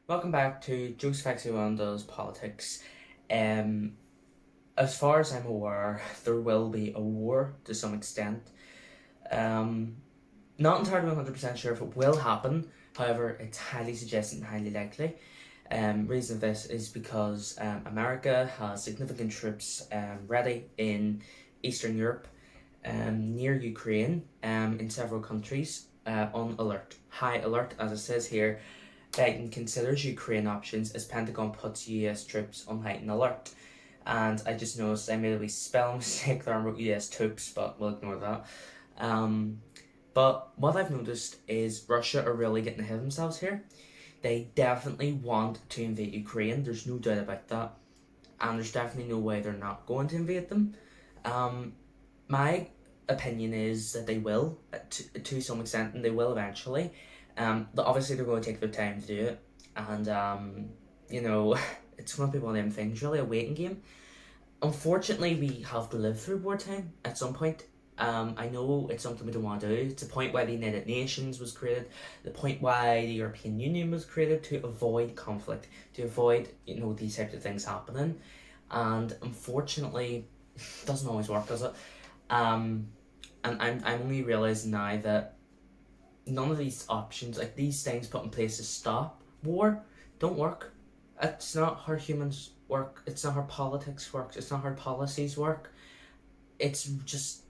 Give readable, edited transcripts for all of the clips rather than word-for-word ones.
Welcome back to Jokes Facts Who Does Politics. Um, as far as I'm aware, there will be a war to some extent. Um, Not entirely 100% sure if it will happen, however, it's highly suggested and highly likely. Reason of this is because America has significant troops ready in Eastern Europe, near Ukraine, in several countries, on alert. High alert, as it says here. Biden considers Ukraine options as Pentagon puts US troops on heightened alert. And I just noticed I made a wee spelling mistake there and wrote US troops, but we'll ignore that. Um, but what I've noticed is Russia are really getting ahead of themselves here. They definitely want to invade Ukraine, there's no doubt about that. And there's definitely no way they're not going to invade them. Um, my opinion is that they will, to some extent, and they will eventually. But obviously, they're going to take their time to do it, and you know, it's going to be one of them things, really, a waiting game. Unfortunately, we have to live through wartime at some point. I know it's something we don't want to do. It's the point why the United Nations was created, the point why the European Union was created to avoid conflict, to avoid these types of things happening, and unfortunately, it doesn't always work, does it? Um, and I'm only realizing now that none of these options, like these things put in place to stop war, don't work. It's not how humans work. It's not how politics works. It's not how policies work. It's just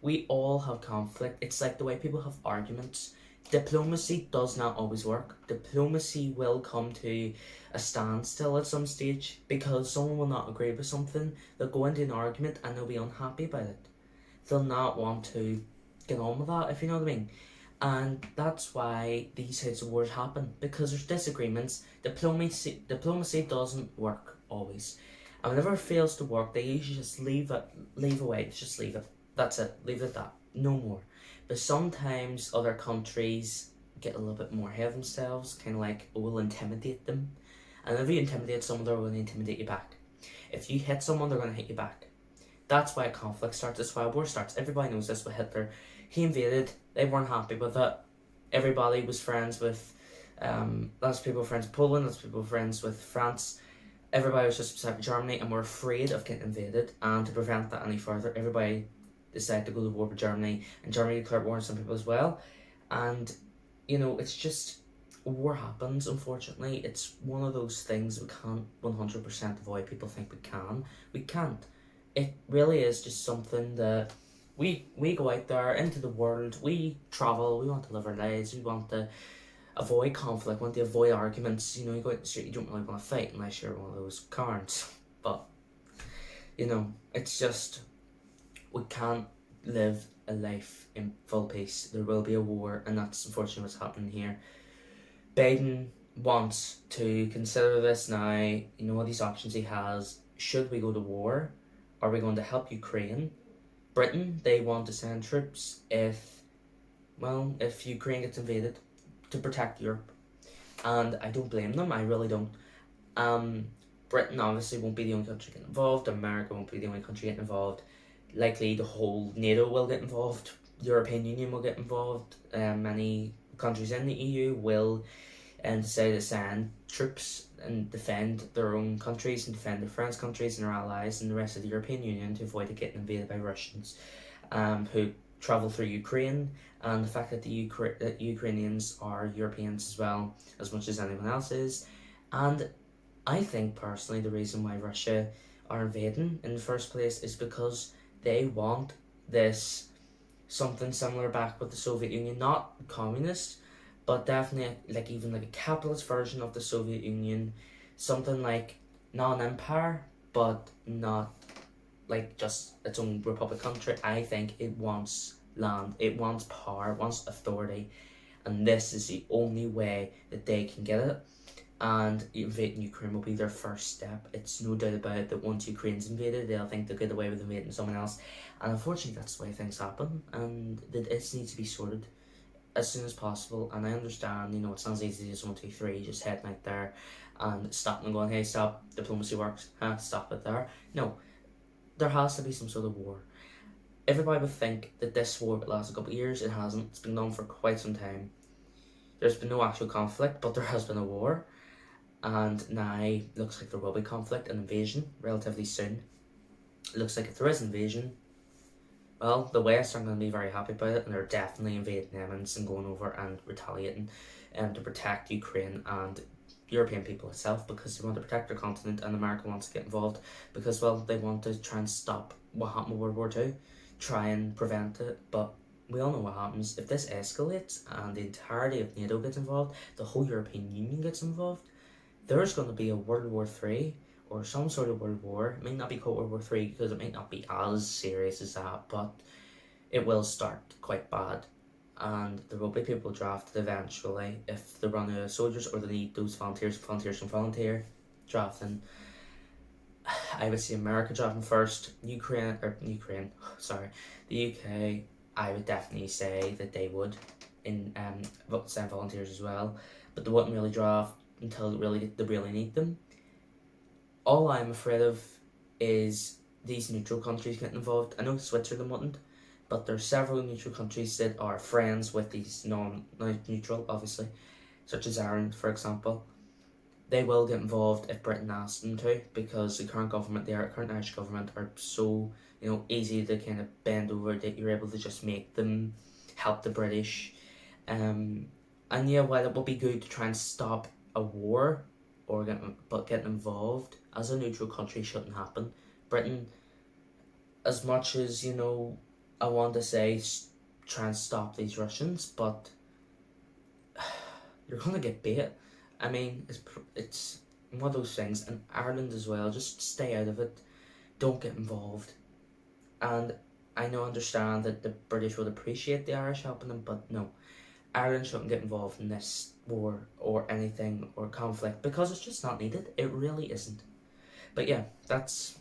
we all have conflict. It's like the way people have arguments. Diplomacy does not always work. Diplomacy will come to a standstill at some stage because someone will not agree with something. They'll go into an argument and they'll be unhappy about it. They'll not want to get on with that, if you know what I mean. And that's why these types of wars happen, because there's disagreements. Diplomacy doesn't work always. And whenever it fails to work, they usually just leave away, just leave it. That's it, leave it at that. No more. But sometimes other countries get a little bit more ahead of themselves, kind of like will intimidate them. And if you intimidate someone, they're going to intimidate you back. If you hit someone, they're going to hit you back. That's why a conflict starts. That's why a war starts. Everybody knows this with Hitler. He invaded. They weren't happy with it. Everybody was friends with, lots of people were friends with Poland. Lots of people were friends with France. Everybody was just upset with Germany and were afraid of getting invaded. And to prevent that any further, everybody decided to go to war with Germany, and Germany declared war on some people as well. And it's just war happens. Unfortunately, it's one of those things we can't 100% avoid. People think we can. We can't. It really is just something that we go out there into the world, we travel, we want to live our lives, we want to avoid conflict, want to avoid arguments. You go out the street, you don't really want to fight unless you're one of those Karens. But it's just we can't live a life in full peace. There will be a war, and that's unfortunately what's happening here. Biden wants to consider this now. All these options he has. Should we go to war? Are we going to help Ukraine? Britain, they want to send troops if Ukraine gets invaded to protect Europe. And I don't blame them, I really don't. Britain obviously won't be the only country getting involved, America won't be the only country getting involved. Likely the whole NATO will get involved, European Union will get involved, many countries in the EU will decide to send troops and defend their own countries and defend their friends' countries and their allies and the rest of the European Union to avoid it getting invaded by Russians, who travel through Ukraine, and the fact that that Ukrainians are Europeans as well, as much as anyone else is. And I think personally the reason why Russia are invading in the first place is because they want this something similar back with the Soviet Union, not communist, but definitely like even like a capitalist version of the Soviet Union, something like not an empire, but not like just its own republic country. I think it wants land, it wants power, it wants authority, and this is the only way that they can get it. And invading Ukraine will be their first step. It's no doubt about it that once Ukraine's invaded, they'll think they'll get away with invading someone else. And unfortunately, that's the way things happen, and that it needs to be sorted as soon as possible. And I understand, it sounds easy to just 1, 2, 3, just heading out there and stopping and going, hey, stop, diplomacy works, stop it there. No, there has to be some sort of war. Everybody would think that this war would last a couple of years. It hasn't. It's been going for quite some time. There's been no actual conflict, but there has been a war, and now looks like there will be conflict and invasion relatively soon. It looks like if there is invasion, well, the West aren't going to be very happy about it, and they're definitely invading them and going over and retaliating to protect Ukraine and European people itself, because they want to protect their continent, and America wants to get involved because, well, they want to try and stop what happened in World War II, try and prevent it. But we all know what happens if this escalates and the entirety of NATO gets involved, the whole European Union gets involved. There's going to be a World War III or some sort of world war. It may not be called World War III because it might not be as serious as that, but it will start quite bad. And there will be people drafted eventually if they run out of soldiers, or they need those volunteers can volunteer. Drafting, I would say America drafting first, the UK, I would definitely say that they would send volunteers as well, but they wouldn't really draft until they really need them. All I'm afraid of is these neutral countries getting involved. I know Switzerland wouldn't, but there are several neutral countries that are friends with these non-neutral, obviously, such as Ireland, for example. They will get involved if Britain asks them to, because the current Irish government are so, easy to kind of bend over that you're able to just make them help the British. And yeah, while it will be good to try and stop a war, but getting involved as a neutral country shouldn't happen. Britain, as much as I want to say try and stop these Russians, but you're gonna get bait. I mean, it's one of those things, and Ireland as well. Just stay out of it. Don't get involved. And I understand that the British would appreciate the Irish helping them, but no, Ireland shouldn't get involved in this war or anything or conflict, because it's just not needed. It really isn't. But yeah, that's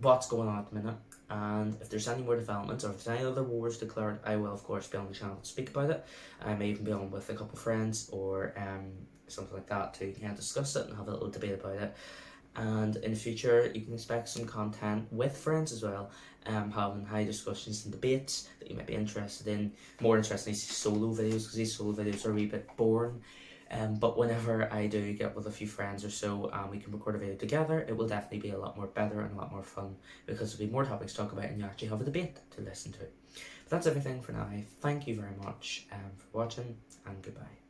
what's going on at the minute. And if there's any more developments, or if there's any other wars declared, I will of course be on the channel to speak about it. I may even be on with a couple of friends or something like that to discuss it and have a little debate about it. And in the future, you can expect some content with friends as well, having high discussions and debates that you might be interested in. More interested in these solo videos, because these solo videos are a wee bit boring. But whenever I do get with a few friends or so, we can record a video together, it will definitely be a lot more better and a lot more fun, because there'll be more topics to talk about and you actually have a debate to listen to. But that's everything for now. Thank you very much for watching, and goodbye.